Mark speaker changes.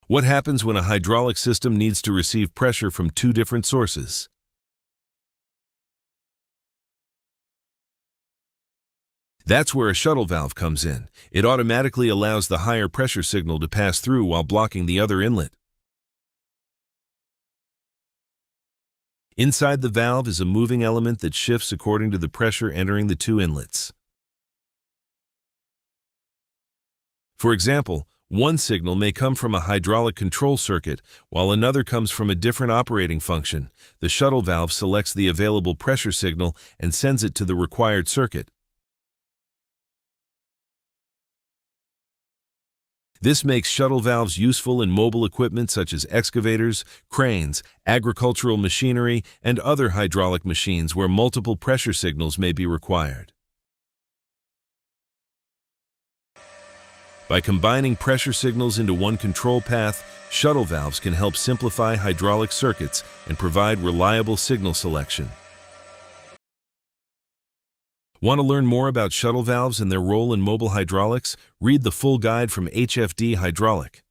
Speaker 1: What happens when a hydraulic system needs to receive pressure from two different sources? That's where a shuttle valve comes in. It automatically allows the higher pressure signal to pass through while blocking the other inlet. Inside the valve is a moving element that shifts according to the pressure entering the two inlets. For example, one signal may come from a hydraulic control circuit, while another comes from a different operating function. The shuttle valve selects the available pressure signal and sends it to the required circuit. This makes shuttle valves useful in mobile equipment such as excavators, cranes, agricultural machinery, and other hydraulic machines where multiple pressure signals may be required. By combining pressure signals into one control path, shuttle valves can help simplify hydraulic circuits and provide reliable signal selection. Want to learn more about shuttle valves and their role in mobile hydraulics? Read the full guide from HFD Hydraulic.